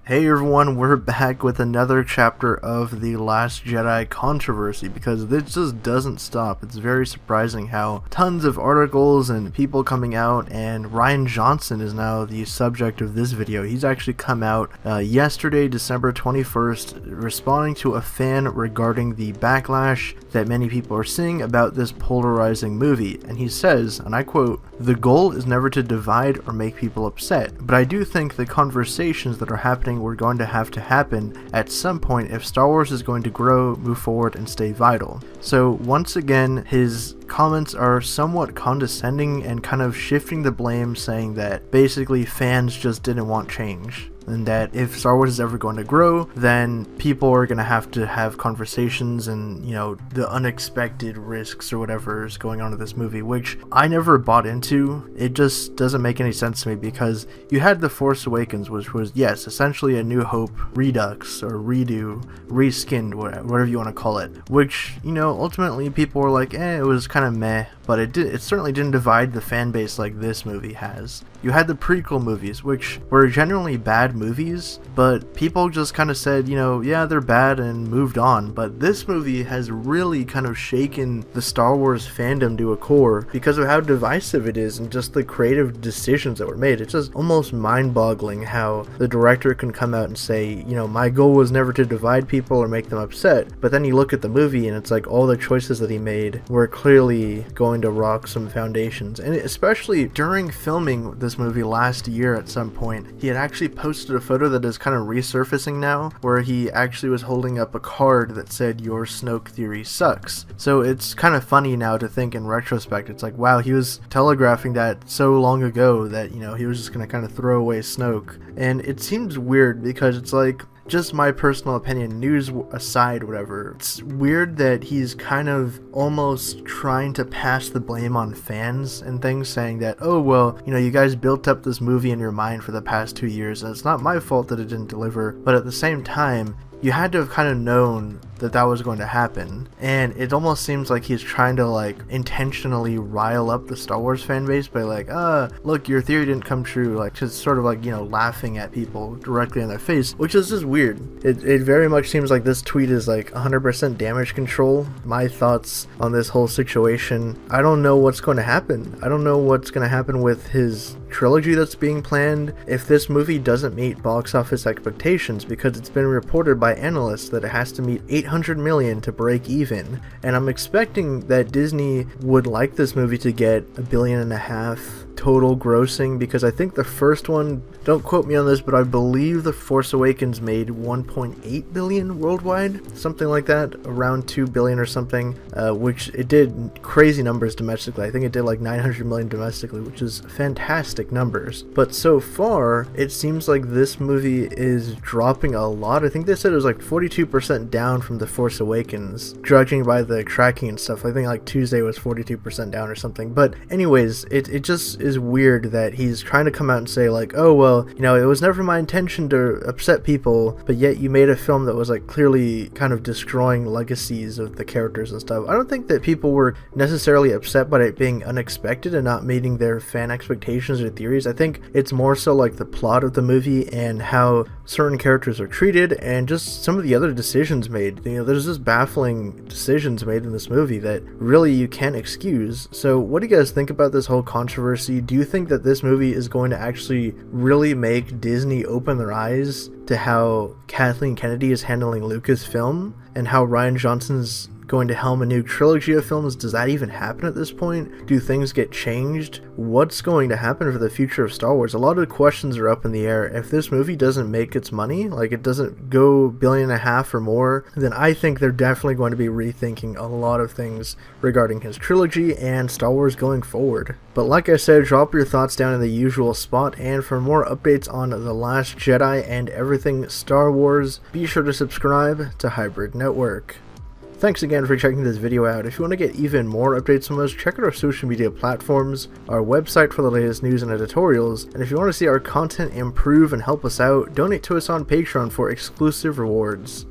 Hey everyone, we're back with another chapter of the Last Jedi controversy because this just doesn't stop. It's very surprising how tons of articles and people coming out, and Rian Johnson is now the subject of this video. He's actually come out yesterday, December 21st, responding to a fan regarding the backlash that many people are seeing about this polarizing movie. And he says, and I quote, "The goal is never to divide or make people upset, but I do think the conversations that are happening were going to happen at some point if Star Wars is going to grow, move forward, and stay vital." So once again, his comments are somewhat condescending and kind of shifting the blame, saying that basically fans just didn't want change, and that if Star Wars is ever going to grow, then people are going to have conversations and, you know, the unexpected risks or whatever is going on in this movie, which I never bought into. It just doesn't make any sense to me, because you had The Force Awakens, which was, yes, essentially a New Hope redux or redo, reskinned, whatever you want to call it, which, you know, ultimately people were like, it was kind of meh, but it certainly didn't divide the fan base like this movie has. You had the prequel movies, which were generally bad movies, but people just kind of said, you know, yeah, they're bad and moved on. But this movie has really kind of shaken the Star Wars fandom to a core because of how divisive it is and just the creative decisions that were made. It's just almost mind-boggling how the director can come out and say, you know, my goal was never to divide people or make them upset. But then you look at the movie and it's like all the choices that he made were clearly going to rock some foundations. And especially during filming this movie last year at some point, he had actually posted a photo that is kind of resurfacing now, where he actually was holding up a card that said, "Your Snoke theory sucks." So it's kind of funny now to think in retrospect. It's like, wow, he was telegraphing that so long ago that, you know, he was just going to kind of throw away Snoke. And it seems weird because it's like, just my personal opinion, news aside, whatever, it's weird that he's kind of almost trying to pass the blame on fans and things, saying that, oh, well, you know, you guys built up this movie in your mind for the past 2 years, and it's not my fault that it didn't deliver, but at the same time, you had to have kind of known that that was going to happen. And it almost seems like he's trying to, like, intentionally rile up the Star Wars fan base by like, look, your theory didn't come true, like, just sort of like, you know, laughing at people directly in their face, which is just weird. It very much seems like this tweet is like 100% damage control. My thoughts on this whole situation, I don't know what's going to happen. I don't know what's going to happen with his trilogy that's being planned if this movie doesn't meet box office expectations, because it's been reported by analysts that it has to meet 800 million to break even, and I'm expecting that Disney would like this movie to get $1.5 billion total grossing, because I think the first one, don't quote me on this, but I believe The Force Awakens made 1.8 billion worldwide, something like that, around 2 billion or something, which it did crazy numbers domestically. I think it did like 900 million domestically, which is fantastic numbers. But so far, it seems like this movie is dropping a lot. I think they said it was like 42% down from The Force Awakens, judging by the tracking and stuff. I think like Tuesday was 42% down or something. But anyways, it just is weird that he's trying to come out and say like, oh, well, you know, it was never my intention to upset people, but yet you made a film that was like clearly kind of destroying legacies of the characters and stuff. I don't think that people were necessarily upset by it being unexpected and not meeting their fan expectations or theories. I think it's more so like the plot of the movie and how certain characters are treated and just some of the other decisions made. You know, there's just baffling decisions made in this movie that really you can't excuse. So what do you guys think about this whole controversy? Do you think that this movie is going to actually really make Disney open their eyes to how Kathleen Kennedy is handling Lucasfilm and how Rian Johnson's going to helm a new trilogy of films? Does that even happen at this point? Do things get changed? What's going to happen for the future of Star Wars? A lot of questions are up in the air. If this movie doesn't make its money, like it doesn't go $1.5 billion or more, then I think they're definitely going to be rethinking a lot of things regarding his trilogy and Star Wars going forward. But like I said, drop your thoughts down in the usual spot, and for more updates on The Last Jedi and everything Star Wars, be sure to subscribe to Hybrid Network. Thanks again for checking this video out. If you want to get even more updates from us, check out our social media platforms, our website for the latest news and editorials, and if you want to see our content improve and help us out, donate to us on Patreon for exclusive rewards.